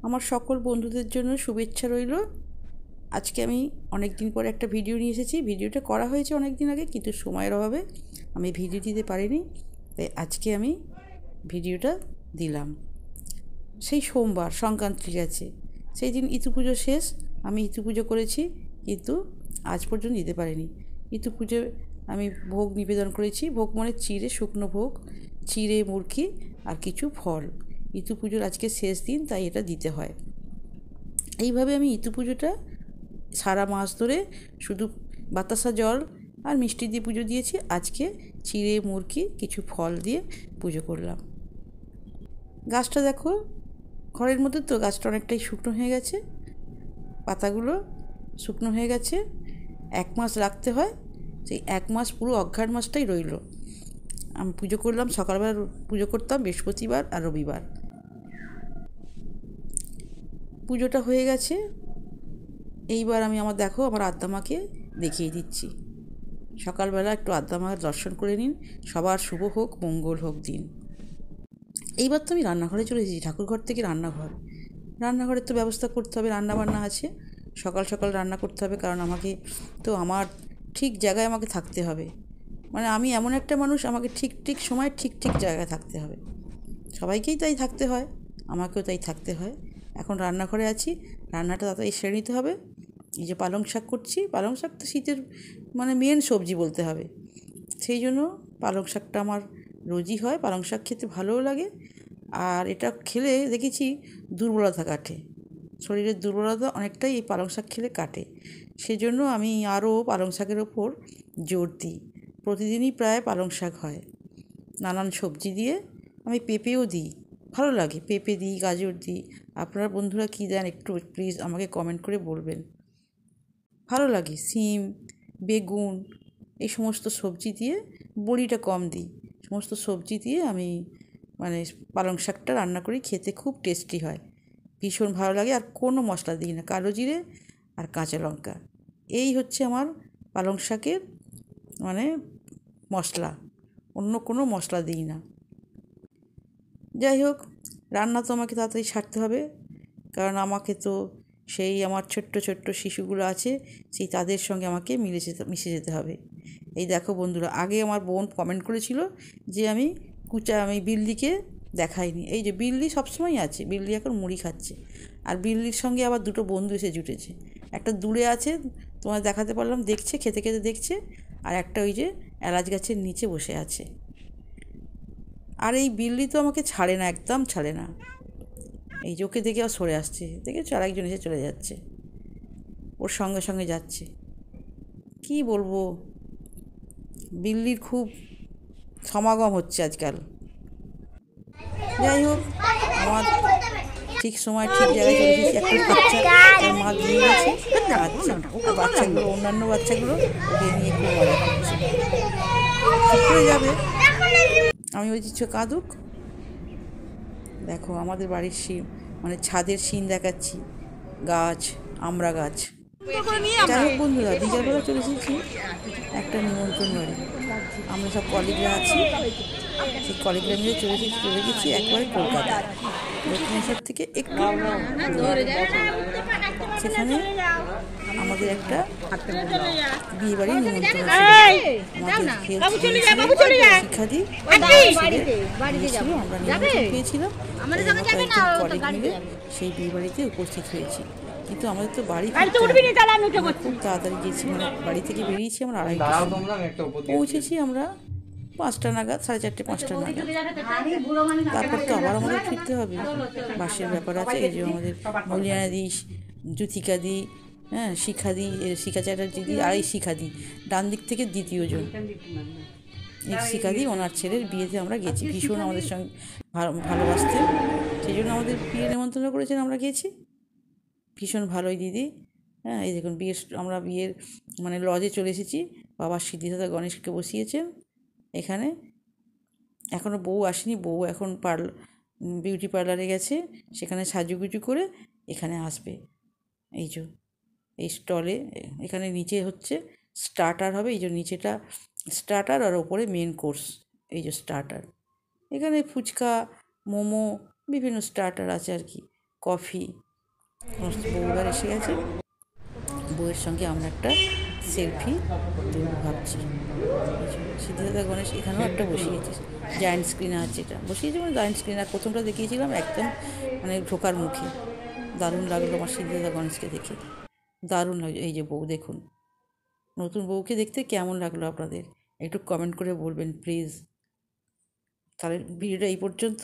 আমার সকল বন্ধুদের জন্য শুভেচ্ছা রইল। আজকে আমি অনেক দিন পরে একটা ভিডিও নিয়ে এসেছি। ভিডিওটা করা হয়েছে অনেক দিন আগে, কিন্তু সময়ের অভাবে আমি ভিডিও দিতে পারিনি, তাই আজকে আমি ভিডিওটা দিলাম। সেই সোমবার সংক্রান্তি গেছে, সেই দিন ইতু পুজো শেষ। আমি ইতু পুজো করেছি, কিন্তু আজ পর্যন্ত দিতে পারিনি। ইতু পুজো আমি ভোগ নিবেদন করেছি। ভোগ মানে চিড়ে, শুকনো ভোগ, চিড়ে, মুরকি আর কিছু ফল। ইতু পুজোর আজকে শেষ দিন, তাই এটা দিতে হয়। এইভাবে আমি ইতু পুজোটা সারা মাস ধরে শুধু বাতাসা জল আর মিষ্টি দিয়ে পুজো দিয়েছি। আজকে চিড়ে, মুরকি, কিছু ফল দিয়ে পুজো করলাম। গাছটা দেখো, ঘরের মধ্যে তো গাছটা অনেকটাই শুকনো হয়ে গেছে, পাতাগুলো শুকনো হয়ে গেছে। 1 মাস রাখতে হয়, সেই 1 মাস পুরো অঘ্রাণ মাসটাই রইল। আমি পুজো করলাম, সকালবেলা পুজো করতাম বৃহস্পতিবার আর রবিবার। পুজোটা হয়ে গেছে। এইবার আমি আমার আদ্দামাকে দেখিয়ে দিচ্ছি। সকালবেলা একটু আদ্দামার দর্শন করে নিন। সবার শুভ হোক, মঙ্গল হোক দিন। এইবার তো আমি রান্নাঘরে চলে এসেছি, ঠাকুরঘর থেকে রান্নাঘরের তো ব্যবস্থা করতে হবে, রান্নাবান্না আছে। সকাল সকাল রান্না করতে হবে, কারণ আমাকে তো আমার ঠিক জায়গায় আমাকে থাকতে হবে। মানে আমি এমন একটা মানুষ, আমাকে ঠিক ঠিক সময় ঠিক ঠিক জায়গায় থাকতে হবে। সবাইকেই তাই থাকতে হয়, আমাকেও তাই থাকতে হয়। এখন রান্নাঘরে আছি, রান্নাটা তাড়াতাড়ি সেরে নিতে হবে। এই যে পালং শাক করছি, পালং শাক তো শীতের মেন সবজি বলতে হবে। সেই জন্য পালং শাকটা আমার রোজই হয়। পালং শাক খেতে ভালোও লাগে, আর এটা খেলে দেখেছি দুর্বলতা কাটে, শরীরের দুর্বলতা অনেকটাই এই পালং শাক খেলে কাটে। সেজন্য আমি আরও পালং শাকের ওপর জোর দিই। প্রতিদিনই প্রায় পালং শাক হয়, নানান সবজি দিয়ে। আমি পেঁপেও দিই, ভালো লাগে, পেঁপে দিই, গাজর দিই। আপনারা বন্ধুরা কী দেন একটু প্লিজ আমাকে কমেন্ট করে বলবেন। ভালো লাগে। সিম, বেগুন, এই সমস্ত সবজি দিয়ে, বড়িটা কম দিই, সমস্ত সবজি দিয়ে আমি পালং শাকটা রান্না করি। খেতে খুব টেস্টি হয়, ভীষণ ভালো লাগে। আর কোনো মশলা দিই না, কালো জিরে আর কাঁচা লঙ্কা, এই হচ্ছে আমার পালং শাকের মশলা। অন্য কোনো মশলা দিই না। যাই হোক, রান্না তো আমাকে তাড়াতাড়ি সারতে হবে, কারণ আমাকে তো সেই আমার ছোট্ট ছোট্ট শিশুগুলো আছে, সেই তাদের সঙ্গে আমাকে মিশে যেতে হবে। এই দেখো বন্ধুরা, আগে আমার বোন কমেন্ট করেছিল যে আমি বিল্লিকে দেখাইনি। এই যে বিল্লি সবসময় আছে, বিল্লি এখন মুড়ি খাচ্ছে। আর বিল্লির সঙ্গে আবার দুটো বন্ধু এসে জুটেছে। একটা দূরে আছে, তোমার দেখাতে পারলাম, দেখছে, খেতে খেতে দেখছে। আর একটা ওই যে এলাচ গাছের নিচে বসে আছে। আর এই বিল্লি তো আমাকে ছাড়ে না, একদম ছাড়ে না। এই যে ওকে দেখে আবার সরে আসছে, দেখেছো, আরেকজন এসে চলে যাচ্ছে, ওর সঙ্গে সঙ্গে যাচ্ছে। কি বলবো, বিল্লির খুব সমাগম হচ্ছে আজকাল। যাই হোক, আমার ঠিক সময় ঠিক জায়গায় চলে এসেছি। একটা বাচ্চা, তার মা দিয়ে গেছে, আর বাচ্চাগুলো, অন্যান্য বাচ্চাগুলো ওকে নিয়ে খুব মজা করছে। ঠিক করে যাবে, আমি বলছি কাঁদুক। দেখো আমাদের বাড়ির ছাদের সিন দেখাচ্ছি, গাছ, আমড়া গাছ। যাই হোক বন্ধুরা, দীঘাবেলা চলে এসেছি একটা নিমন্ত্রণ বাড়ি। আমরা সব কলিগরা আছি, সেই কলিগরা মিলে চলে গেছি একবারে কলকাতা, দক্ষিণেশ্বর থেকে একটু। সেখানে আমাদের একটা বিয়েবাড়ির নিমন্ত্রণ ছিল। আমাদের শিক্ষাদি আমরা নিমন্ত্রণ পেয়েছিলাম, কলিগ মিলে সেই বিয়েবাড়িতে উপস্থিত হয়েছি। কিন্তু আমাদের তো বাড়ি খুব তাড়াতাড়ি গেছি, বাড়ি থেকে বেরিয়েছি আমরা 2:30, পৌঁছেছি আমরা 5টা নাগাদ, 4:30, 5টা নাগাদ। তারপর তো আবার আমাদের ফিরতে হবে, বাসের ব্যাপার আছে। এই যে আমাদের মলিয়ানা দি, জ্যোতিকা দি, হ্যাঁ, শিখা চ্যাটার্জি দি, আর এই শিখাদি ডান দিক থেকে দ্বিতীয় জন, এই শিখাদি, ওনার ছেলের বিয়েতে আমরা গেছি। ভীষণ আমাদের সঙ্গে ভালোবাসতে, সেই জন্য আমাদের বিয়ে নিমন্ত্রণ করেছেন, আমরা গেছি। ভীষণ ভালোই দিদি। হ্যাঁ, এই দেখুন আমরা বিয়ের লজে চলে এসেছি। বাবা সিদ্ধিদাতা গণেশকে বসিয়েছেন এখানে। এখনও বউ আসেনি, বউ এখন বিউটি পার্লারে গেছে, সেখানে সাজুগুজু করে এখানে আসবে। এই স্টলে, এখানে নিচে হচ্ছে স্টার্টার হবে, এই যে নিচেটা স্টার্টার আর ওপরে মেন কোর্স। এই যে স্টার্টার, এখানে ফুচকা, মোমো, বিভিন্ন স্টার্টার আছে আর কি। কফি, সমস্ত বউবার এসে গেছে। বউয়ের সঙ্গে আমরা একটা সেলফি তুলব ভাবছি। সিদ্ধিদাতা গণেশ এখানেও একটা বসিয়েছে, জায়েন্ট স্ক্রিন আছে, এটা বসিয়েছে মানে জায়েন্ট স্ক্রিন। আর প্রথমটা দেখিয়েছিলাম একদম মানে ঢোকার মুখে। দারুণ লাগলো আমার সিদ্ধিদাতা গণেশকে দেখে, দারুণ লাগলো। এই যে বউ দেখুন, নতুন বউকে দেখতে কেমন লাগলো আপনাদের একটু কমেন্ট করে বলবেন প্লিজ। তাহলে ভিডিওটা এই পর্যন্ত।